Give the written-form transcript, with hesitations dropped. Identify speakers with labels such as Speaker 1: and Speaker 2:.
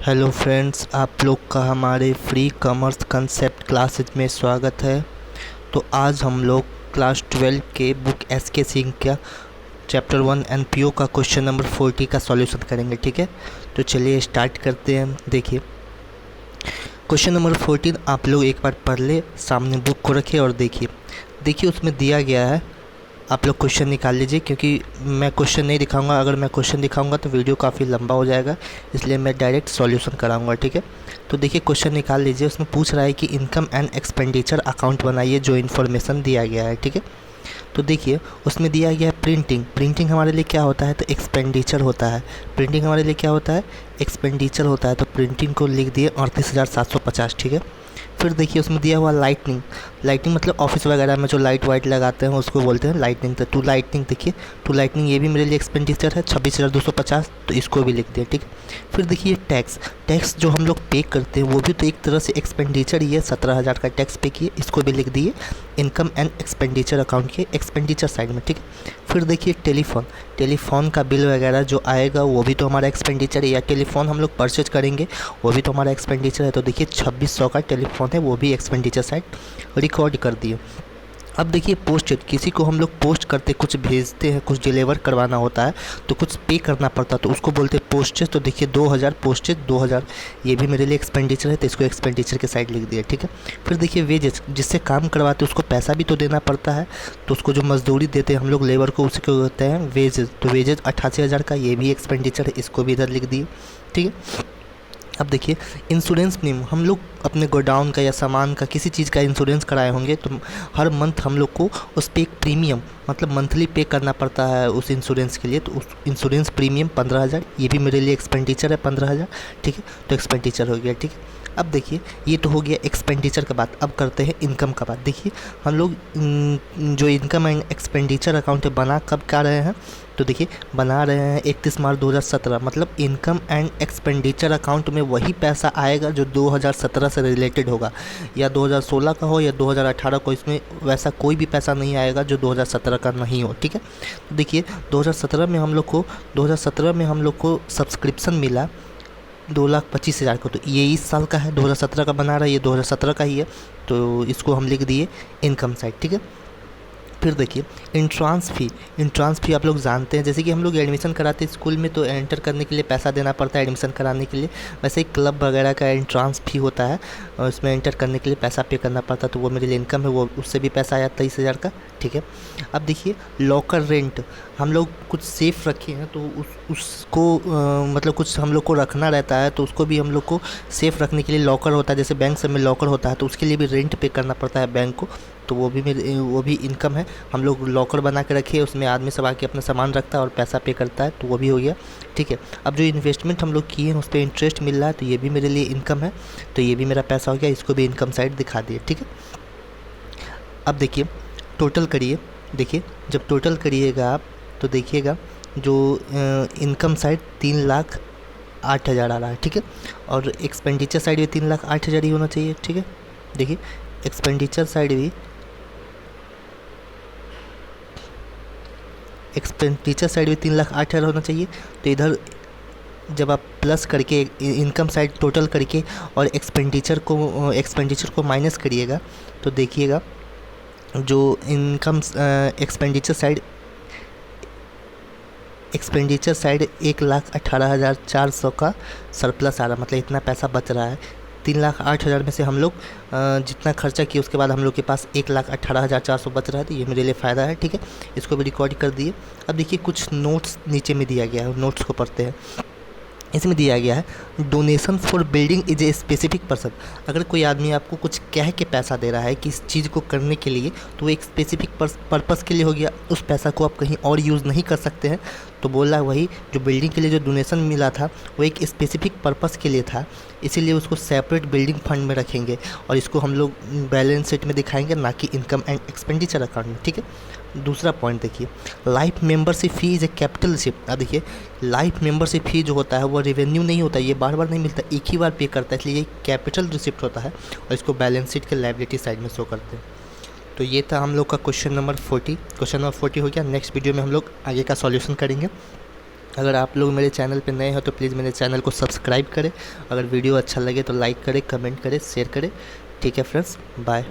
Speaker 1: Hello friends, आप लोग का हमारे फ्री कॉमर्स कंसेप्ट क्लासेज में स्वागत है। तो आज हम लोग क्लास 12 के बुक एस के सिंह का चैप्टर 1 एनपीओ का क्वेश्चन नंबर 40 का सॉल्यूशन करेंगे। ठीक है, तो चलिए स्टार्ट करते हैं। देखिए क्वेश्चन नंबर 14 आप लोग एक बार पढ़ ले, सामने बुक को रखिए और देखिए उसमें दिया गया है। आप लोग क्वेश्चन निकाल लीजिए, क्योंकि मैं क्वेश्चन नहीं दिखाऊंगा। अगर मैं क्वेश्चन दिखाऊंगा तो वीडियो काफ़ी लंबा हो जाएगा, इसलिए मैं डायरेक्ट सॉल्यूशन कराऊंगा। ठीक है, तो देखिए क्वेश्चन निकाल लीजिए। उसमें पूछ रहा है कि इनकम एंड एक्सपेंडिचर अकाउंट बनाइए, जो इन्फॉर्मेशन दिया गया है। ठीक है, तो देखिए उसमें दिया गया है प्रिंटिंग हमारे लिए क्या होता है, तो एक्सपेंडिचर होता है। प्रिंटिंग हमारे लिए क्या होता है, एक्सपेंडिचर होता है। तो प्रिंटिंग को लिख दिए 38,750। ठीक है, फिर देखिए उसमें दिया हुआ लाइटनिंग मतलब ऑफिस वगैरह में जो लाइट वाइट लगाते हैं उसको बोलते हैं लाइटनिंग। तो टू लाइटनिंग, देखिए टू लाइटनिंग ये भी मेरे लिए एक्सपेंडिचर है 26,250, तो इसको भी लिख दिया। ठीक है, फिर देखिए टैक्स जो हम लोग पे करते हैं वो भी तो एक तरह से एक्सपेंडिचर ही है। 17,000 का टैक्स पे किए, इसको भी लिख दिए इनकम एंड एक्सपेंडिचर अकाउंट के एक्सपेंडिचर साइड में। ठीक है, फिर देखिए टेलीफोन का बिल वगैरह जो आएगा वो भी तो हमारा एक्सपेंडिचर है, या टेलीफोन हम लोग परचेज करेंगे वो भी तो हमारा एक्सपेंडिचर है। तो देखिए 2600 का टेलीफोन है, वो भी एक्सपेंडिचर साइड रिकॉर्ड कर दिए। अब देखिए पोस्टेड, किसी को हम लोग पोस्ट करते, कुछ भेजते हैं, कुछ डिलीवर करवाना होता है तो कुछ पे करना पड़ता है, तो उसको बोलते हैं पोस्टेज। तो देखिए 2000 पोस्टेज 2000, ये भी मेरे लिए एक्सपेंडिचर है, तो इसको एक्सपेंडिचर के साइड लिख दिया। ठीक है, फिर देखिए वेजेस, जिससे काम करवाते हैं उसको पैसा भी तो देना पड़ता है, तो उसको जो मजदूरी देते हैं हम लोग लेबर को, उसको कहते हैं वेजेस। तो वेजेस 88,000 का, ये भी एक्सपेंडिचर है, इसको भी इधर लिख दिए। ठीक है, अब देखिए इंश्योरेंस प्रीमियम, हम लोग अपने गोडाउन का या सामान का किसी चीज़ का इंश्योरेंस कराए होंगे, तो हर मंथ हम लोग को उस पर एक प्रीमियम मतलब मंथली पे करना पड़ता है उस इंश्योरेंस के लिए। तो उस इंश्योरेंस प्रीमियम 15,000, ये भी मेरे लिए एक्सपेंडिचर है 15,000। ठीक है, तो एक्सपेंडिचर हो गया। ठीक है, अब देखिए ये तो हो गया एक्सपेंडिचर का बात। अब करते हैं इनकम का बात। देखिए हम लोग जो इनकम एंड एक्सपेंडिचर अकाउंट बना कब कर रहे हैं, तो देखिए बना रहे हैं 31 मार्च 2017। मतलब इनकम एंड एक्सपेंडिचर अकाउंट में वही पैसा आएगा जो 2017 से रिलेटेड होगा, या 2016 का हो या 2018 को, इसमें वैसा कोई भी पैसा नहीं आएगा जो 2017 का नहीं हो। ठीक है, तो देखिए 2017 में हम लोग को सब्सक्रिप्शन मिला 2,25,000 को, तो ये इस साल का है, 2017 का बना रहा है, ये 2017 का ही है, तो इसको हम लिख दिए इनकम साइड। ठीक है, फिर देखिए इंट्रांस फ़ी आप लोग जानते हैं, जैसे कि हम लोग एडमिशन कराते हैं स्कूल में, तो एंटर करने के लिए पैसा देना पड़ता है एडमिशन कराने के लिए, वैसे ही क्लब वगैरह का इंट्रांस फ़ी होता है और उसमें एंटर करने के लिए पैसा पे करना पड़ता है, तो वो मेरे लिए इनकम है, वो उससे भी पैसा आया 23,000 का। ठीक है, अब देखिए लॉकर रेंट, हम लोग कुछ सेफ़ रखे हैं तो उसको मतलब कुछ हम लोग को रखना रहता है, तो उसको भी हम लोग को सेफ़ रखने के लिए लॉकर होता है, जैसे बैंक सब में लॉकर होता है, तो उसके लिए भी रेंट पे करना पड़ता है बैंक को, तो वो भी इनकम है। हम लोग लॉकर बना के रखे, उसमें आदमी सब आके अपना सामान रखता है और पैसा पे करता है, तो वो भी हो गया। ठीक है, अब जो इन्वेस्टमेंट हम लोग किए हैं उस पर इंटरेस्ट मिल रहा है, तो ये भी मेरे लिए इनकम है, तो ये भी मेरा पैसा हो गया, इसको भी इनकम साइड दिखा दिए। ठीक है, अब देखिए टोटल करिए। देखिए जब टोटल करिएगा आप तो देखिएगा जो इनकम साइड 3,08,000 आ रहा है। ठीक है, और एक्सपेंडिचर साइड भी 3,08,000 ही होना चाहिए। ठीक है, देखिए एक्सपेंडिचर साइड भी 3,08,000 होना चाहिए। तो इधर जब आप प्लस करके इनकम साइड टोटल करके और एक्सपेंडिचर को माइनस करिएगा, तो देखिएगा जो इनकम एक्सपेंडिचर साइड 1,18,400 का सरप्लस आ रहा, मतलब इतना पैसा बच रहा है। 3,08,000 में से हम लोग जितना खर्चा किए उसके बाद हम लोग के पास 1,18,400 बच रहा है, तो ये मेरे लिए फ़ायदा है। ठीक है, इसको भी रिकॉर्ड कर दिए। अब देखिए कुछ नोट्स नीचे में दिया गया है, नोट्स को पढ़ते हैं। इसमें दिया गया है donation for building is a specific person. अगर कोई आदमी आपको कुछ कह के पैसा दे रहा है कि इस चीज़ को करने के लिए, तो वो एक स्पेसिफिक पर्पस के लिए हो गया, उस पैसा को आप कहीं और यूज़ नहीं कर सकते हैं। तो बोला वही जो बिल्डिंग के लिए जो डोनेशन मिला था वो एक स्पेसिफिक पर्पस के लिए था, इसीलिए उसको सेपरेट बिल्डिंग फंड में रखेंगे और इसको हम लोग बैलेंस शीट में दिखाएंगे, ना कि इनकम एंड एक्सपेंडिचर अकाउंट में। ठीक है, दूसरा पॉइंट देखिए life membership fee is a capital receipt. देखिए लाइफ मेंबरशिप फ़ी जो होता है वो रेवेन्यू नहीं होता, ये बार बार नहीं मिलता, एक ही बार पे करता है, इसलिए ये कैपिटल रिसिप्ट होता है और इसको बैलेंस शीट के लायबिलिटी साइड में शो करते हैं। तो ये था हम लोग का क्वेश्चन नंबर 40 हो गया। नेक्स्ट वीडियो में हम लोग आगे का सॉल्यूशन करेंगे। अगर आप लोग मेरे चैनल पे नए हो तो प्लीज़ मेरे चैनल को सब्सक्राइब करें। अगर वीडियो अच्छा लगे तो लाइक करें, कमेंट करें, शेयर करें। ठीक है फ्रेंड्स, बाय।